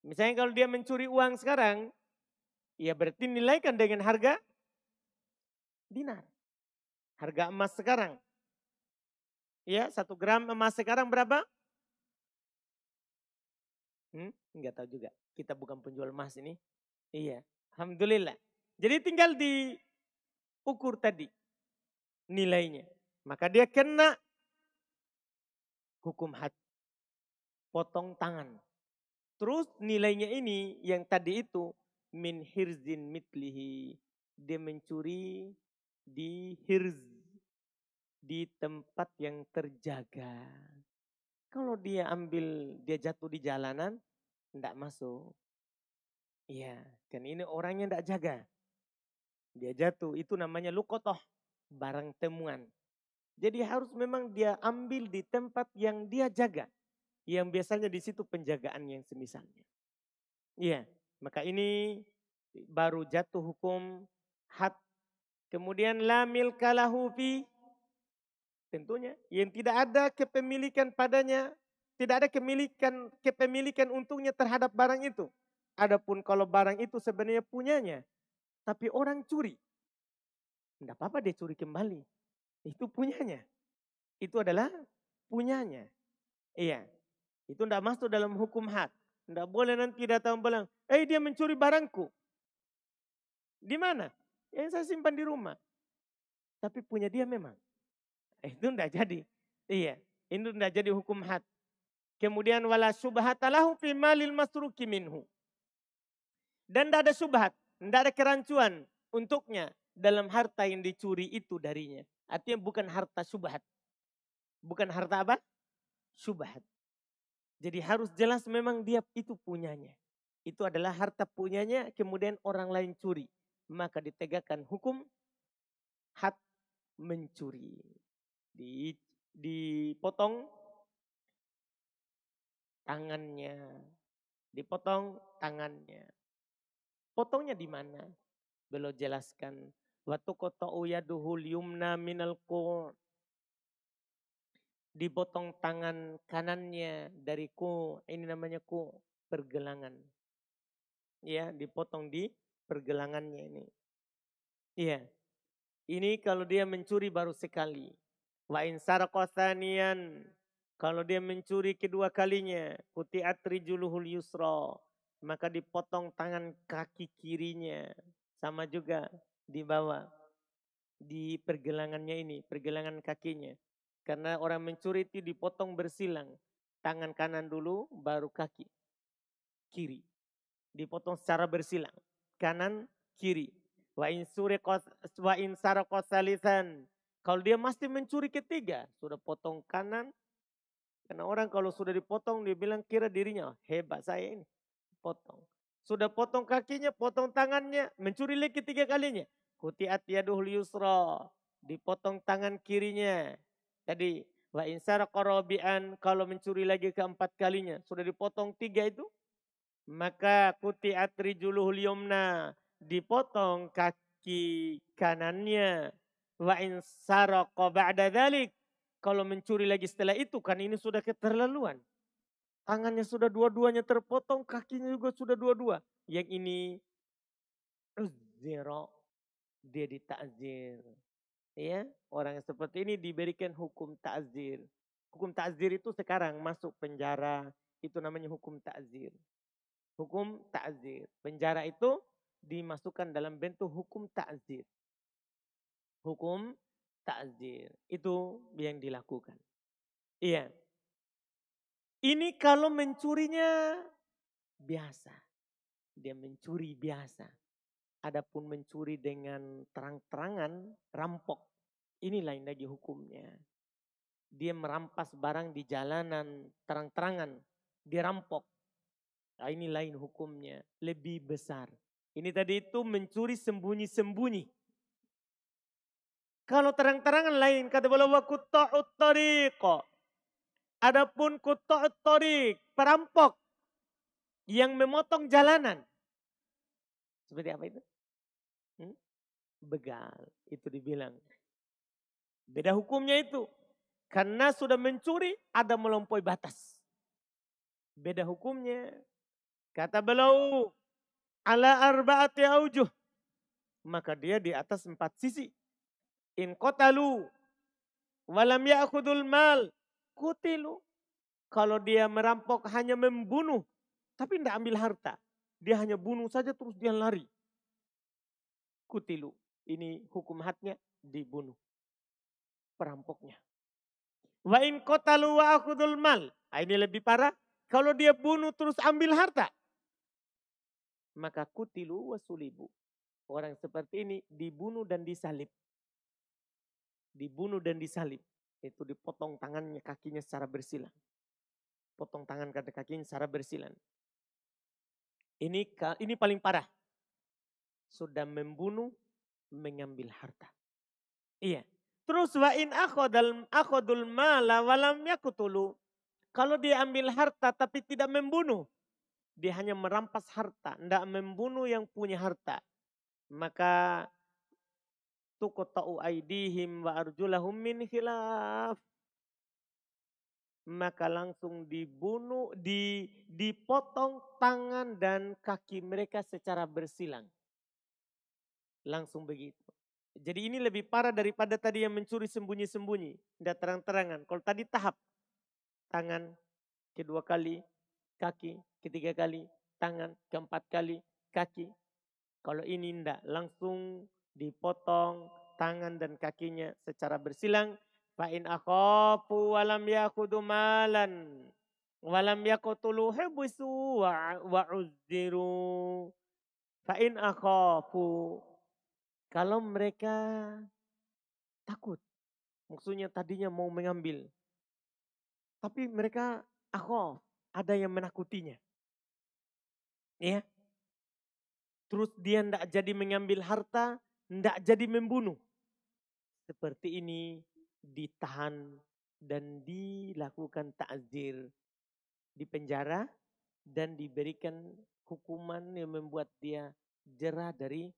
Misalnya kalau dia mencuri uang sekarang, ya berarti nilaikan dengan harga dinar. Harga emas sekarang. Ya, 1 gram emas sekarang berapa? Enggak tahu juga. Kita bukan penjual emas ini. Iya, alhamdulillah. Jadi tinggal diukur tadi nilainya. Maka dia kena hukum had. Potong tangan. Terus nilainya ini yang tadi itu min hirzin mitlihi. Dia mencuri di hirz. Di tempat yang terjaga. Kalau dia ambil, dia jatuh di jalanan, enggak masuk. Iya, kan ini orangnya enggak jaga. Dia jatuh, itu namanya lukotoh, barang temuan. Jadi harus memang dia ambil di tempat yang dia jaga. Yang biasanya di situ penjagaan yang semisalnya. Iya, maka ini baru jatuh hukum had. Kemudian la milka lahu fi, tentunya yang tidak ada kepemilikan padanya, tidak ada kepemilikan untungnya terhadap barang itu. Adapun kalau barang itu sebenarnya punyanya, tapi orang curi, tidak apa-apa dia curi kembali. Itu punyanya. Itu adalah punyanya. Iya. Itu tidak masuk dalam hukum had. Tidak boleh nanti datang bilang, dia mencuri barangku. Di mana? Yang saya simpan di rumah. Tapi punya dia memang. Itu tidak jadi. Iya. Itu tidak jadi hukum had. Kemudian wala subhatalahu fi malil masruki minhu. Dan tidak ada subhat. Tidak ada kerancuan untuknya dalam harta yang dicuri itu darinya. Artinya bukan harta subhat. Bukan harta apa? Subhat. Jadi harus jelas memang dia itu punyanya. Itu adalah harta punyanya, kemudian orang lain curi. Maka ditegakkan hukum had mencuri. Dipotong tangannya. Dipotong tangannya. Potongnya di mana? Beliau jelaskan. Watu qata'u yaduhul yumna minal qu'. Dipotong tangan kanannya dari ini namanya pergelangan. Ya, dipotong di pergelangannya ini. Iya. Ini kalau dia mencuri baru sekali. Wa in saraqa tsaniyan, kalau dia mencuri kedua kalinya, quti'at rijluhul yusra, maka dipotong tangan kaki kirinya. Sama juga di bawah di pergelangannya ini, pergelangan kakinya. Karena orang mencuri itu dipotong bersilang. Tangan kanan dulu, baru kaki kiri. Dipotong secara bersilang. Kanan, kiri. Wa in sarqa salisan. Kalau dia masih mencuri ketiga, sudah potong kanan. Karena orang kalau sudah dipotong, dia bilang kira dirinya, hebat saya ini. Potong. Sudah potong kakinya, potong tangannya, mencuri lagi ketiga kalinya. Quti'at yaduhul yusra. Dipotong tangan kirinya. Tadi wa in saraqa rabi'an, kalau mencuri lagi keempat kalinya, sudah dipotong 3 itu, maka quti'at rijluhul yumna, dipotong kaki kanannya. Wa in saraqa ba'da dzalik, kalau mencuri lagi setelah itu, kan ini sudah keterlaluan. Tangannya sudah dua-duanya terpotong, kakinya juga sudah dua-dua. Yang ini zero, dia ditakzir. Ya, orang yang seperti ini diberikan hukum ta'zir. Hukum ta'zir itu sekarang masuk penjara, itu namanya hukum ta'zir. Hukum ta'zir. Penjara itu dimasukkan dalam bentuk hukum ta'zir. Hukum ta'zir. Itu yang dilakukan. Iya. Ini kalau mencurinya biasa. Dia mencuri biasa. Adapun mencuri dengan terang-terangan, rampok. Ini lain lagi hukumnya. Dia merampas barang di jalanan, terang-terangan. Dia rampok. Nah, ini lain hukumnya. Lebih besar. Ini tadi itu mencuri sembunyi-sembunyi. Kalau terang-terangan lain, kata beliau wa qutta'ut thariq. Adapun qutta'ut thariq, perampok yang memotong jalanan. Seperti apa itu? Begal, itu dibilang. Beda hukumnya itu. Karena sudah mencuri, ada melampaui batas. Beda hukumnya. Kata beliau, ala arba'ati aujuh. Maka dia di atas 4 sisi. In qatalu walam ya'khudul mal kutilu. Kalau dia merampok hanya membunuh, tapi tidak ambil harta. Dia hanya bunuh saja terus dia lari. Kutilu. Ini hukum hadnya dibunuh. Perampoknya. Wa in qatalu wa akhudul mal. Ini lebih parah. Kalau dia bunuh terus ambil harta. Maka kutilu wa sulibu. Orang seperti ini dibunuh dan disalib. Dibunuh dan disalib. Itu dipotong tangannya, kakinya secara bersilang. Potong tangan kakinya secara bersilang. Ini paling parah. Sudah membunuh, mengambil harta. Iya. Terus wa in akhadul mala walam yakutulu. Kalau dia ambil harta tapi tidak membunuh. Dia hanya merampas harta. Tidak membunuh yang punya harta. Maka tuqta'u aidihim wa arjulahum min khilaf. Maka langsung dibunuh, dipotong tangan dan kaki mereka secara bersilang. Langsung begitu. Jadi ini lebih parah daripada tadi yang mencuri sembunyi-sembunyi. Tidak terang-terangan. Kalau tadi tahap. Tangan, kedua kali, kaki, ketiga kali, tangan, keempat kali, kaki. Kalau ini tidak, langsung dipotong tangan dan kakinya secara bersilang. Fa'in akhafu walam yakudu malan. Walam yakutulu hebusu wa'uzziru. Fa'in akhafu. Kalau mereka takut. Maksudnya tadinya mau mengambil. Tapi mereka ada yang menakutinya. Ya. Terus dia tidak jadi mengambil harta, tidak jadi membunuh. Seperti ini ditahan dan dilakukan ta'zir. Dipenjara dan diberikan hukuman yang membuat dia jera dari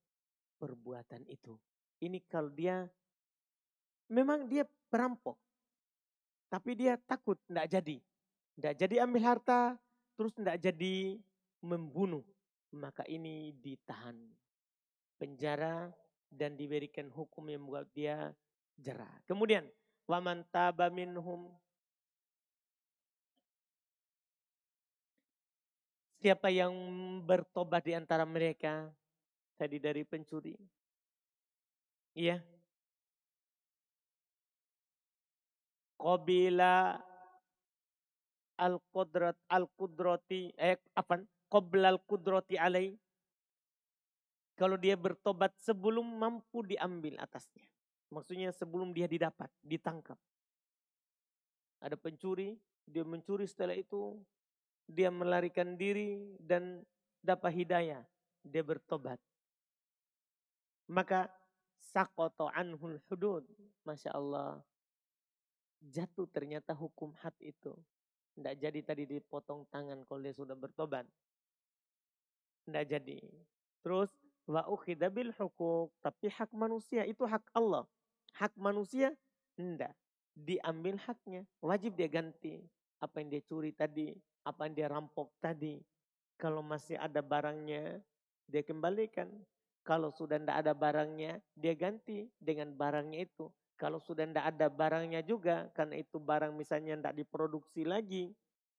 perbuatan itu. Ini kalau dia, memang dia perampok. Tapi dia takut, tidak jadi. Tidak jadi ambil harta, terus tidak jadi membunuh. Maka ini ditahan. Penjara dan diberikan hukum yang membuat dia jera. Kemudian, waman taba minhum. Siapa yang bertobat di antara mereka tadi dari pencuri? Iya. Qabila al-qudrati qabla al-qudrati alai. Kalau dia bertobat sebelum mampu diambil atasnya. Maksudnya sebelum dia didapat, ditangkap. Ada pencuri, dia mencuri, setelah itu dia melarikan diri dan dapat hidayah. Dia bertobat. Maka saqata anhul hudud. Masya Allah. Jatuh ternyata hukum had itu. Tidak jadi tadi dipotong tangan kalau dia sudah bertobat. Tidak jadi. Terus wa ukhidha bil hukuk. Tapi hak manusia itu hak Allah. Hak manusia enggak. Diambil haknya. Wajib dia ganti. Apa yang dia curi tadi. Apa yang dia rampok tadi. Kalau masih ada barangnya, dia kembalikan. Kalau sudah tidak ada barangnya, dia ganti dengan barangnya itu. Kalau sudah tidak ada barangnya juga, karena itu barang misalnya tidak diproduksi lagi,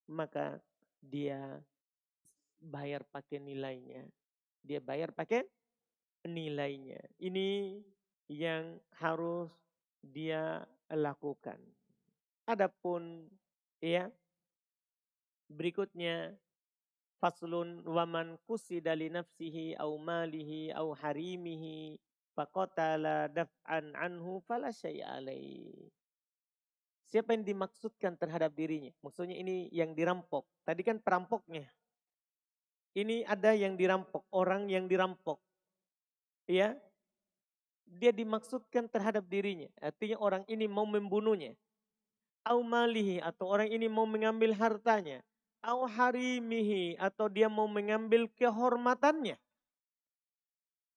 maka dia bayar pakai nilainya. Dia bayar pakai nilainya. Ini yang harus dia lakukan. Adapun ya berikutnya faslun waman kusida li nafsihi au malihi au harimihi faqatala daf'an anhu fala syai'a alaihi. Siapa yang dimaksudkan terhadap dirinya? Maksudnya ini yang dirampok. Tadi kan perampoknya. Ini ada yang dirampok, orang yang dirampok. Ya. dia dimaksudkan terhadap dirinya. Artinya orang ini mau membunuhnya. Au malihi, atau orang ini mau mengambil hartanya. Au harimihi, atau dia mau mengambil kehormatannya.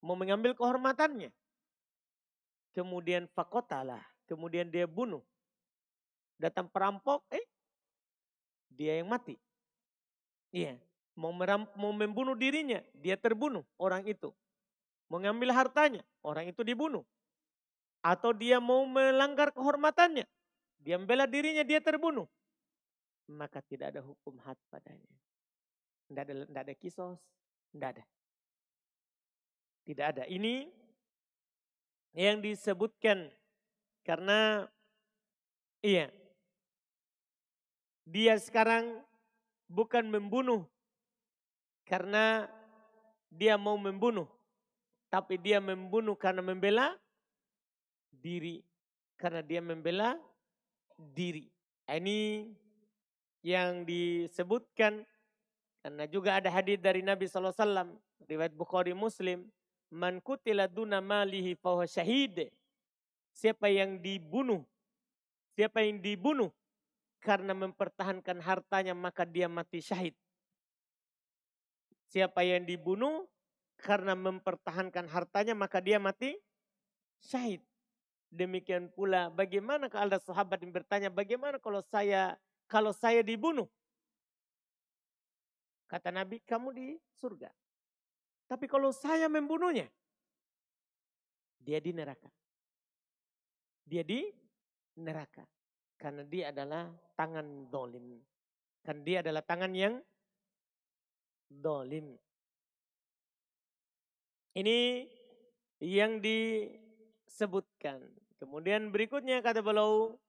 Mau mengambil kehormatannya. Kemudian fakotalah. Kemudian dia bunuh. Datang perampok, dia yang mati. Iya. Mau membunuh dirinya, dia terbunuh orang itu. Mau ngambil hartanya, orang itu dibunuh. Atau dia mau melanggar kehormatannya, dia membela dirinya, dia terbunuh. Maka tidak ada hukum had padanya. Tidak ada kisos, tidak ada. Tidak ada. Ini yang disebutkan karena iya, dia sekarang bukan membunuh karena dia mau membunuh, tapi dia membunuh karena membela diri. Karena dia membela diri. Ini yang disebutkan karena juga ada hadis dari Nabi SAW, riwayat Bukhari Muslim, man kutila duna malihi fahuwa syahid. Siapa yang dibunuh karena mempertahankan hartanya maka dia mati syahid. Siapa yang dibunuh karena mempertahankan hartanya maka dia mati syahid. Demikian pula bagaimana kalau ada sahabat yang bertanya, bagaimana kalau saya dibunuh? Kata Nabi, kamu di surga. Tapi kalau saya membunuhnya, dia di neraka. Dia di neraka. Karena dia adalah tangan dolim. Karena dia adalah tangan yang dolim. Ini yang disebutkan. Kemudian berikutnya kata beliau,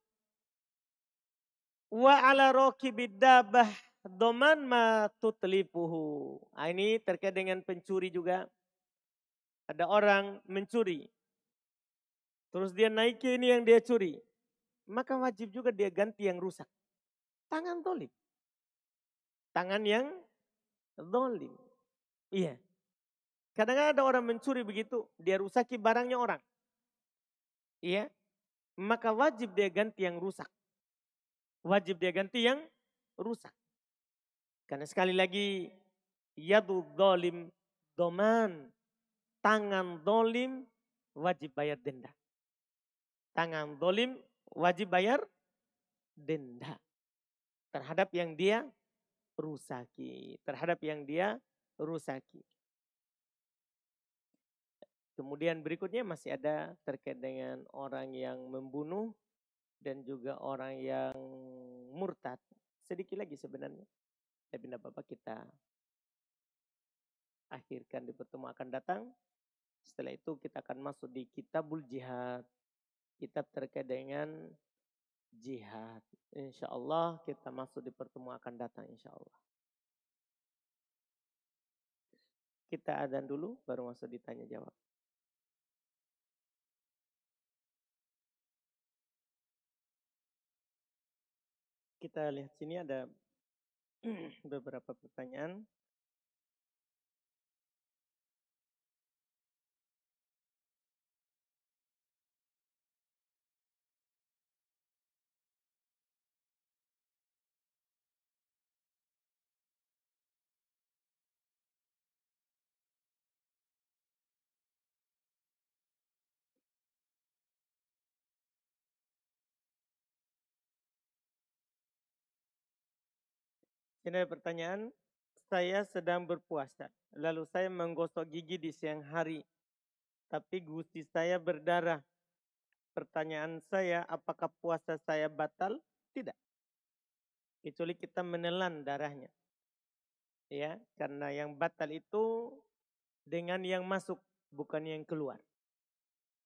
wa ala raqibid dabah doman ma tutlipuhu. Ini terkait dengan pencuri juga. Ada orang mencuri. Terus dia naiki ini yang dia curi. Maka wajib juga dia ganti yang rusak. Tangan dolim. Tangan yang dolim. Iya. Kadang-kadang ada orang mencuri begitu. Dia rusaki barangnya orang. Iya. Maka wajib dia ganti yang rusak. Wajib dia ganti yang rusak. Karena sekali lagi, yadu dolim doman. Tangan dolim wajib bayar denda. Tangan dolim wajib bayar denda. Terhadap yang dia rusaki. Terhadap yang dia rusaki. Kemudian berikutnya masih ada terkait dengan orang yang membunuh dan juga orang yang murtad. Sedikit lagi sebenarnya. Tapi tidak apa-apa, kita akhirkan di pertemuan akan datang. Setelah itu kita akan masuk di Kitabul Jihad. Kitab terkait dengan jihad. Insya Allah kita masuk di pertemuan akan datang, insya Allah. Kita adzan dulu baru masuk ditanya jawab. Kita lihat sini ada beberapa pertanyaan. Ini ada pertanyaan, saya sedang berpuasa, lalu saya menggosok gigi di siang hari, tapi gusi saya berdarah. Pertanyaan saya, apakah puasa saya batal? Tidak. Kecuali kita menelan darahnya. Ya, karena yang batal itu dengan yang masuk, bukan yang keluar.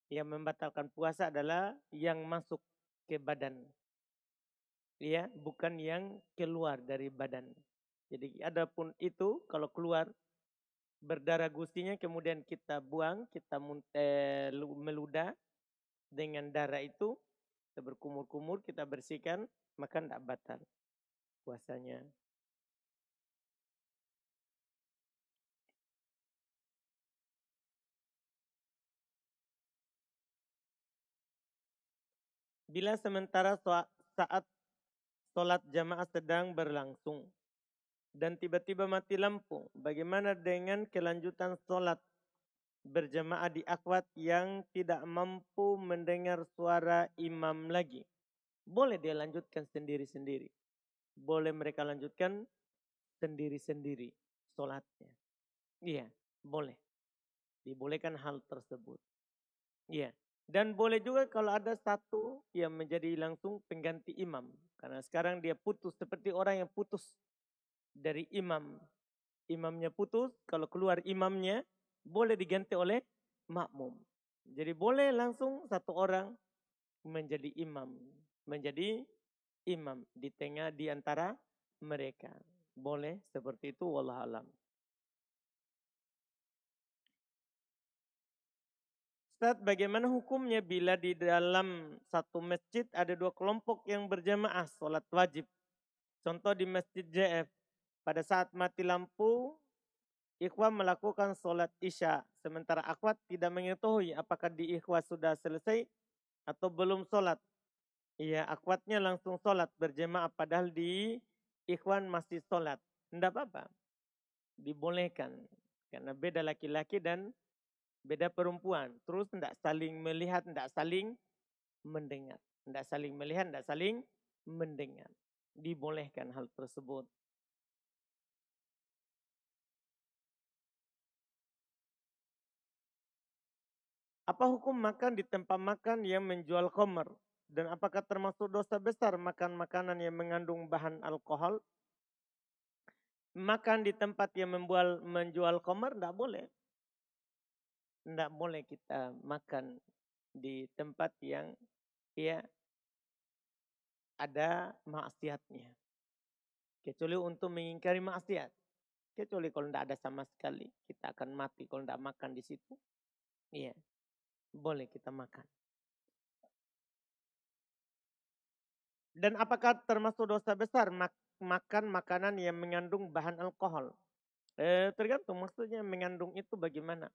Yang membatalkan puasa adalah yang masuk ke badan. Ya, bukan yang keluar dari badan. Jadi adapun itu kalau keluar berdarah gustinya kemudian kita buang, kita meludah dengan darah itu, kita berkumur-kumur, kita bersihkan, maka tidak batal puasanya. Bila sementara saat sholat jamaah sedang berlangsung dan tiba-tiba mati lampu, bagaimana dengan kelanjutan sholat berjamaah di akhwat yang tidak mampu mendengar suara imam lagi? Boleh dia lanjutkan sendiri-sendiri. Boleh mereka lanjutkan sendiri-sendiri sholatnya. Iya, boleh. Dibolehkan hal tersebut. Iya. Dan boleh juga kalau ada satu yang menjadi langsung pengganti imam. Karena sekarang dia putus seperti orang yang putus dari imam. Imamnya putus, kalau keluar imamnya boleh diganti oleh makmum. Jadi boleh langsung satu orang menjadi imam. Menjadi imam di tengah di antara mereka. Boleh seperti itu, wallahu alam. Ustaz, bagaimana hukumnya bila di dalam satu masjid ada dua kelompok yang berjamaah sholat wajib? Contoh di Masjid JF, pada saat mati lampu, ikhwan melakukan sholat isya, sementara akhwat tidak mengetahui apakah di ikhwan sudah selesai atau belum sholat. Iya, akhwatnya langsung sholat berjamaah padahal di ikhwan masih sholat. Tidak apa-apa, dibolehkan. Karena beda laki-laki dan beda perempuan. Terus tidak saling melihat, tidak saling mendengar. Tidak saling melihat, tidak saling mendengar. Dibolehkan hal tersebut. Apa hukum makan di tempat makan yang menjual khamr? Dan apakah termasuk dosa besar makan makanan yang mengandung bahan alkohol? Makan di tempat yang menjual khamr tidak boleh. Tidak boleh kita makan di tempat yang ya ada maksiatnya. Kecuali untuk mengingkari maksiat. Kecuali kalau tidak ada sama sekali. Kita akan mati kalau tidak makan di situ. Iya, boleh kita makan. Dan apakah termasuk dosa besar makan makanan yang mengandung bahan alkohol? Tergantung maksudnya mengandung itu bagaimana.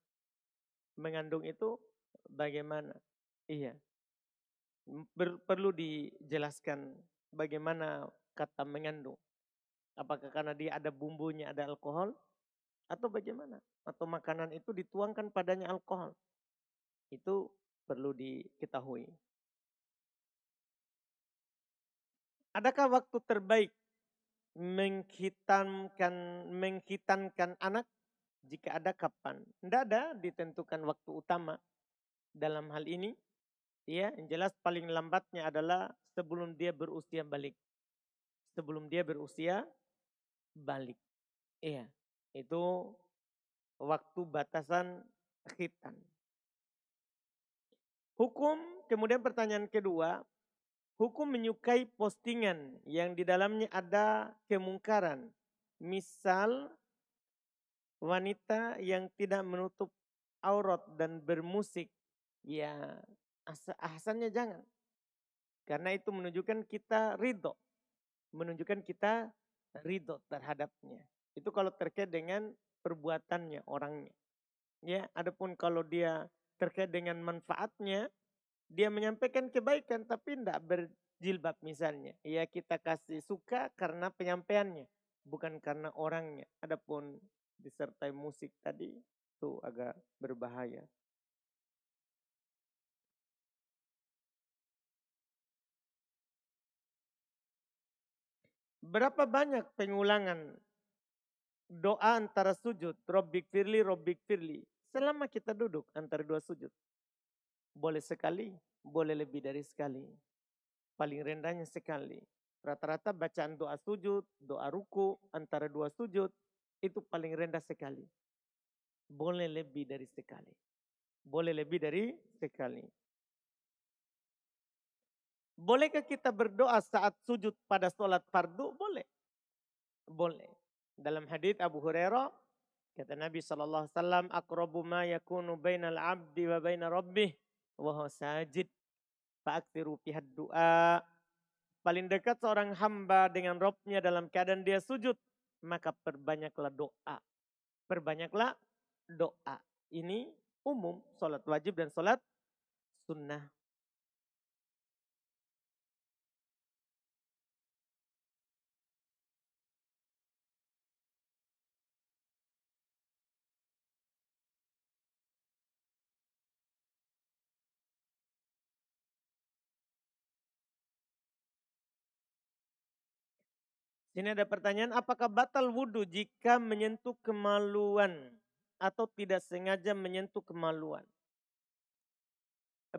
Mengandung itu bagaimana. Iya, perlu dijelaskan bagaimana kata mengandung. Apakah karena dia ada bumbunya, ada alkohol? Atau bagaimana? Atau makanan itu dituangkan padanya alkohol? Itu perlu diketahui. Adakah waktu terbaik menghitankan anak? Jika ada, kapan? Tidak ada ditentukan waktu utama dalam hal ini. Ya, yang jelas paling lambatnya adalah sebelum dia berusia balik. Sebelum dia berusia balik. Iya, itu waktu batasan khitan. Hukum, kemudian pertanyaan kedua, hukum menyukai postingan yang di dalamnya ada kemungkaran. Misal wanita yang tidak menutup aurat dan bermusik, ya asalnya jangan. Karena itu menunjukkan kita ridho. Menunjukkan kita ridho terhadapnya. Itu kalau terkait dengan perbuatannya, orangnya. Ya, adapun kalau dia terkait dengan manfaatnya, dia menyampaikan kebaikan tapi tidak berjilbab misalnya. Ya kita kasih suka karena penyampaiannya, bukan karena orangnya. Adapun disertai musik tadi itu agak berbahaya. Berapa banyak pengulangan doa antara sujud, Robbik Firli, selama kita duduk antara dua sujud? Boleh sekali, boleh lebih dari sekali. Paling rendahnya sekali. Rata-rata bacaan doa sujud, doa ruku antara dua sujud itu paling rendah sekali. Boleh lebih dari sekali. Boleh lebih dari sekali. Bolehkah kita berdoa saat sujud pada sholat fardu? Boleh. Boleh. Dalam hadits Abu Hurairah kata Nabi SAW, aqrabu ma yakunu bainal abdi wa baina rabbih wa huwa sajid fa'aktsiru fiha du'a. Paling dekat seorang hamba dengan Robnya dalam keadaan dia sujud, maka perbanyaklah doa. Perbanyaklah doa. Ini umum, sholat wajib dan sholat sunnah. Sini ada pertanyaan, apakah batal wudhu jika menyentuh kemaluan atau tidak sengaja menyentuh kemaluan?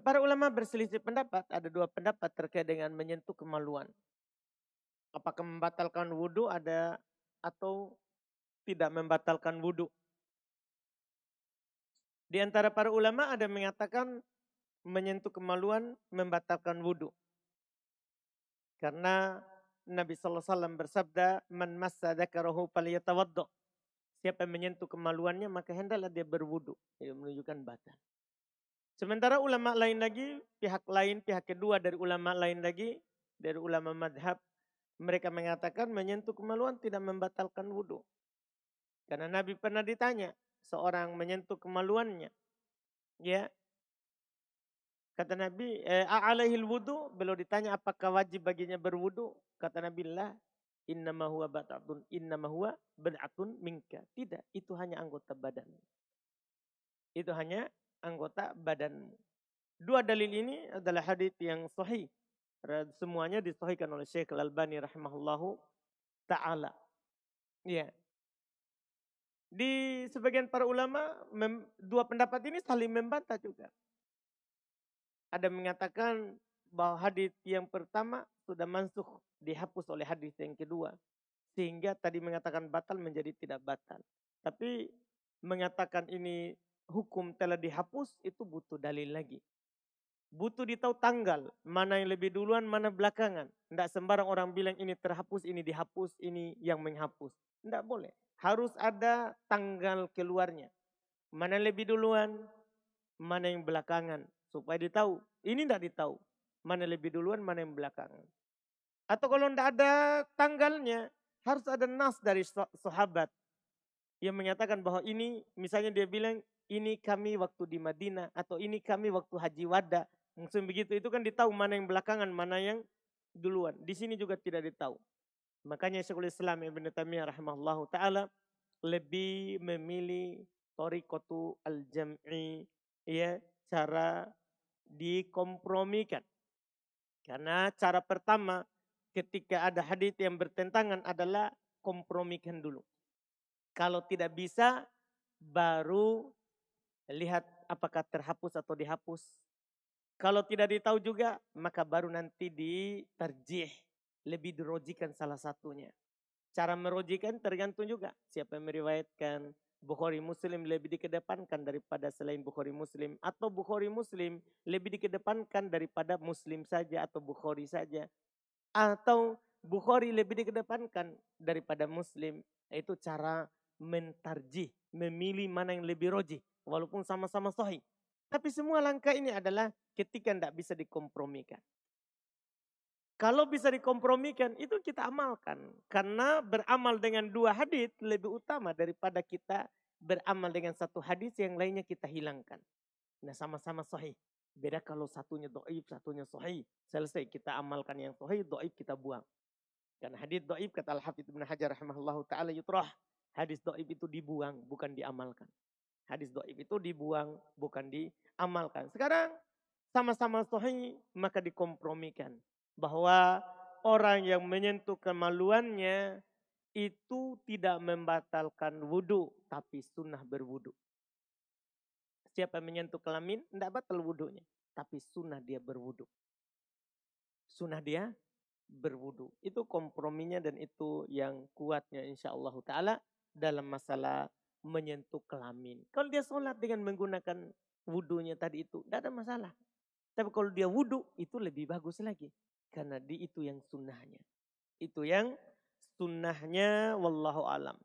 Para ulama berselisih pendapat, ada dua pendapat terkait dengan menyentuh kemaluan. Apakah membatalkan wudhu ada atau tidak membatalkan wudhu? Di antara para ulama ada yang mengatakan menyentuh kemaluan membatalkan wudhu. Karena Nabi SAW bersabda, "Man massa dzakarahu falyatawaddo." Siapa yang menyentuh kemaluannya maka hendaklah dia berwudu. Itu menunjukkan batal. Sementara ulama lain lagi, pihak kedua dari ulama lain lagi, dari ulama madhab, mereka mengatakan menyentuh kemaluan tidak membatalkan wudu. Karena Nabi pernah ditanya, seorang menyentuh kemaluannya. Ya, kata Nabi, "A'alaihil wudu?" Beliau ditanya apakah wajib baginya berwudu. Kata Nabi, "La, innama huwa bad'atun minka." Tidak, itu hanya anggota badan. Itu hanya anggota badanmu. Dua dalil ini adalah hadis yang sahih. Semuanya disahihkan oleh Syekh Al-Albani rahimahullahu ta'ala. Ya. Di sebagian para ulama, dua pendapat ini saling membantah juga. Ada mengatakan bahwa hadis yang pertama sudah mansuh, dihapus oleh hadis yang kedua. Sehingga tadi mengatakan batal menjadi tidak batal. Tapi mengatakan ini hukum telah dihapus itu butuh dalil lagi. Butuh ditahu tanggal, mana yang lebih duluan, mana belakangan. Tidak sembarang orang bilang ini terhapus, ini dihapus, ini yang menghapus. Tidak boleh. Harus ada tanggal keluarnya. Mana yang lebih duluan, mana yang belakangan. Supaya ditahu. Ini tidak ditahu. Mana yang lebih duluan, mana yang belakangan. Atau kalau tidak ada tanggalnya, harus ada nas dari sahabat. Yang menyatakan bahwa ini, misalnya dia bilang, ini kami waktu di Madinah. Atau ini kami waktu haji wada. Maksudnya begitu, itu kan ditahu mana yang belakangan, mana yang duluan. Di sini juga tidak ditahu. Makanya Syekhul Islam Ibn Taimiyah rahimahullahu ta'ala lebih memilih thariqatu al-jam'i, ya, cara dikompromikan. Karena cara pertama ketika ada hadis yang bertentangan adalah kompromikan dulu. Kalau tidak bisa, baru lihat apakah terhapus atau dihapus. Kalau tidak ditahu juga, maka baru nanti ditarjih. Lebih dirojikan salah satunya. Cara merojikan tergantung juga. Siapa yang meriwayatkan. Bukhari Muslim lebih dikedepankan daripada selain Bukhari Muslim. Atau Bukhari Muslim lebih dikedepankan daripada Muslim saja atau Bukhari saja. Atau Bukhari lebih dikedepankan daripada Muslim. Itu cara mentarjih. Memilih mana yang lebih rojih. Walaupun sama-sama sahih. Tapi semua langkah ini adalah ketika tidak bisa dikompromikan. Kalau bisa dikompromikan, itu kita amalkan. Karena beramal dengan dua hadis lebih utama daripada kita beramal dengan satu hadis yang lainnya kita hilangkan. Nah, sama-sama sahih. Beda kalau satunya dhaif, satunya sahih. Selesai kita amalkan yang sahih, dhaif kita buang. Karena hadis dhaif kata Al-Hafidz Ibnu Hajar rahimahullahu taala yutrah. Hadis dhaif itu dibuang, bukan diamalkan. Hadis dhaif itu dibuang, bukan diamalkan. Sekarang sama-sama sahih, maka dikompromikan. Bahwa orang yang menyentuh kemaluannya itu tidak membatalkan wudhu, tapi sunnah berwudhu. Siapa yang menyentuh kelamin, tidak batal wudhunya. Tapi sunnah dia berwudhu. Sunnah dia berwudhu. Itu komprominya dan itu yang kuatnya insya Allah ta'ala dalam masalah menyentuh kelamin. Kalau dia sholat dengan menggunakan wudhunya tadi itu, tidak ada masalah. Tapi kalau dia wudhu, itu lebih bagus lagi. Karena itu yang sunnahnya. Itu yang sunnahnya, wallahu alam.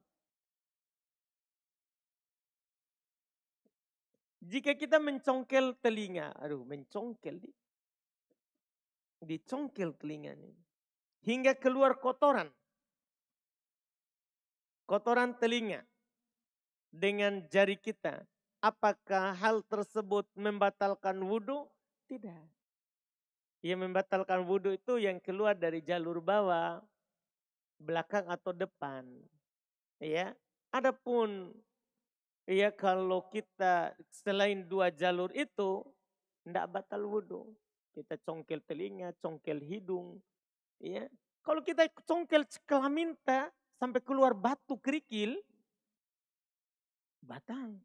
Jika kita mencongkel telinga, dicongkel telinganya. Hingga keluar kotoran telinga dengan jari kita. Apakah hal tersebut membatalkan wudhu? Tidak. Yang membatalkan wudhu itu yang keluar dari jalur bawah, belakang atau depan. Ya, adapun ya kalau kita selain dua jalur itu tidak batal wudhu. Kita congkel telinga, congkel hidung, ya Kalau kita congkel kelaminta sampai keluar batu kerikil, batal.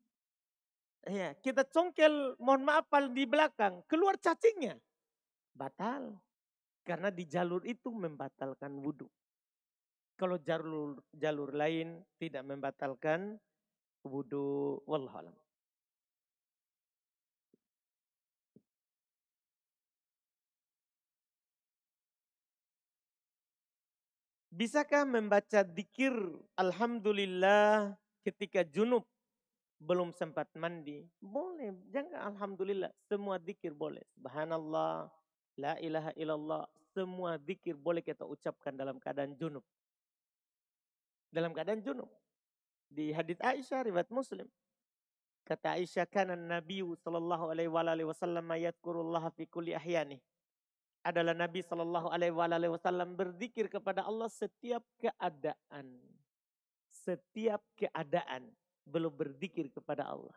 Ya, kita congkel, mohon maaf di belakang, keluar cacingnya, batal. Karena di jalur itu membatalkan wudhu. Kalau jalur jalur lain tidak membatalkan wudhu, wallahualam. Bisakah membaca dzikir alhamdulillah ketika junub belum sempat mandi? Boleh, jangan alhamdulillah, semua dzikir boleh. Subhanallah, la ilaha illallah, semua dzikir boleh kita ucapkan dalam keadaan junub. Dalam keadaan junub. Di hadits Aisyah riwayat Muslim. Kata Aisyah, kana Nabi sallallahu alaihi wasallam yadhkurullaha fi kulli ahyani. Adalah Nabi sallallahu alaihi wasallam berzikir kepada Allah setiap keadaan. Setiap keadaan belum berzikir kepada Allah.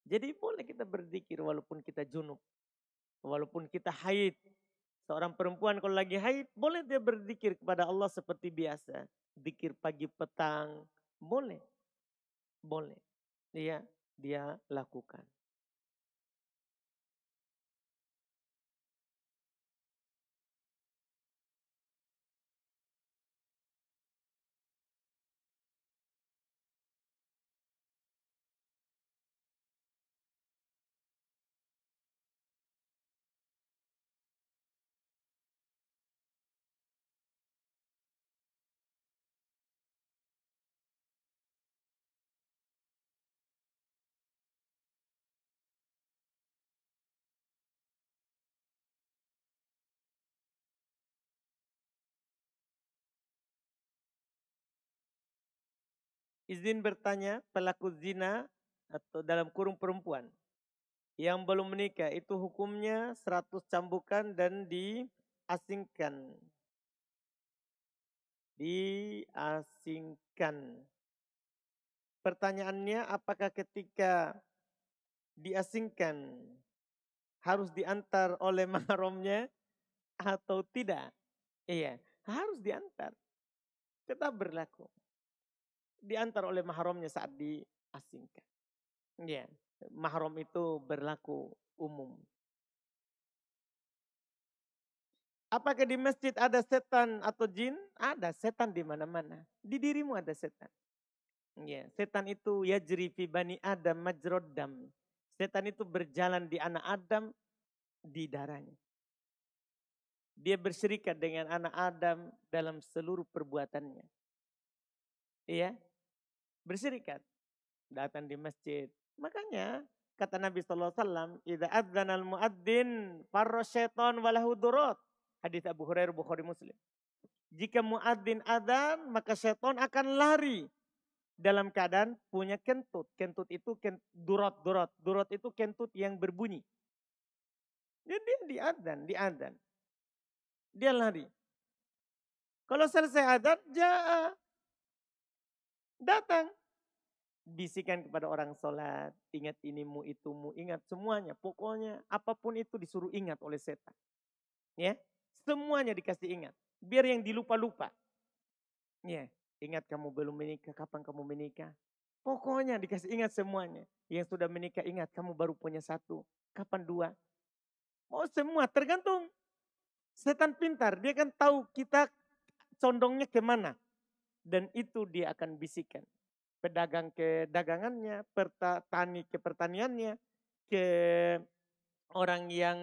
Jadi boleh kita berzikir walaupun kita junub. Walaupun kita haid. Seorang perempuan kalau lagi haid, boleh dia berzikir kepada Allah seperti biasa. Zikir pagi petang, boleh. Boleh. Dia lakukan. Izin bertanya, pelaku zina atau dalam kurung perempuan yang belum menikah itu hukumnya 100 cambukan dan diasingkan. Diasingkan. Pertanyaannya, apakah ketika diasingkan harus diantar oleh mahramnya atau tidak? Iya, harus diantar. Tetap berlaku. Diantar oleh mahramnya saat diasingkan. Iya, mahram itu berlaku umum. Apakah di masjid ada setan atau jin? Ada setan di mana-mana. Di dirimu ada setan. Ya, setan itu yajri fi bani Adam majrod dam. Setan itu berjalan di anak Adam di darahnya. Dia berserikat dengan anak Adam dalam seluruh perbuatannya. Iya, berserikat. Datang di masjid. Makanya kata Nabi SAW, idza adzana al-muadzin farra syaitan walahu durut. Hadis Abu Hurairah Bukhari Muslim. Jika muadzin adzan, maka syaitan akan lari dalam keadaan punya kentut. Kentut itu durot. Durot itu kentut yang berbunyi. Jadi dia diadzan. Dia lari. Kalau selesai adzan, datang. Bisikan kepada orang sholat, ingat inimu itumu, ingat semuanya. Pokoknya apapun itu disuruh ingat oleh setan. Ya, semuanya dikasih ingat. Biar yang dilupa-lupa. Ya, ingat kamu belum menikah, kapan kamu menikah. Pokoknya dikasih ingat semuanya. Yang sudah menikah ingat kamu baru punya satu. Kapan dua? Oh semua tergantung. Setan pintar, dia kan tahu kita condongnya kemana. Dan itu dia akan bisikan. Pedagang ke dagangannya, petani ke pertaniannya, ke orang yang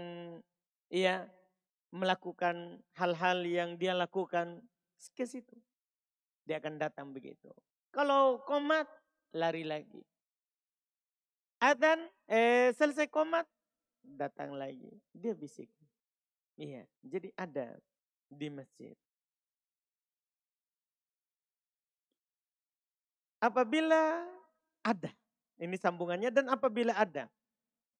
melakukan hal-hal yang dia lakukan ke situ. Dia akan datang begitu. Kalau komat, lari lagi. Adzan, selesai komat, datang lagi. Dia bisik. Iya, jadi ada di masjid. Apabila ada, ini sambungannya, dan apabila ada,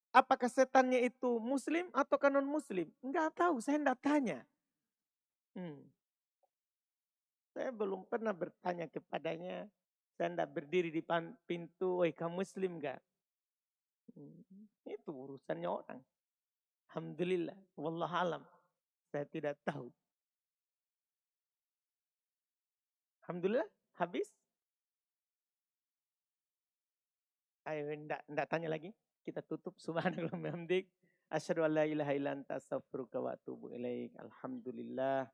apakah setannya itu muslim atau non muslim? Enggak tahu, saya enggak tanya. Saya belum pernah bertanya kepadanya. Saya enggak berdiri di pintu, "Woi, kamu muslim enggak?" Itu urusannya orang. Alhamdulillah, wallahualam. Saya tidak tahu. Alhamdulillah, habis? Ayo, enggak tanya lagi. Kita tutup. Subhanallah bihamdik. Asyhadu an la ilaha illa anta astaghfiruka wa atubu ilaik. Alhamdulillah.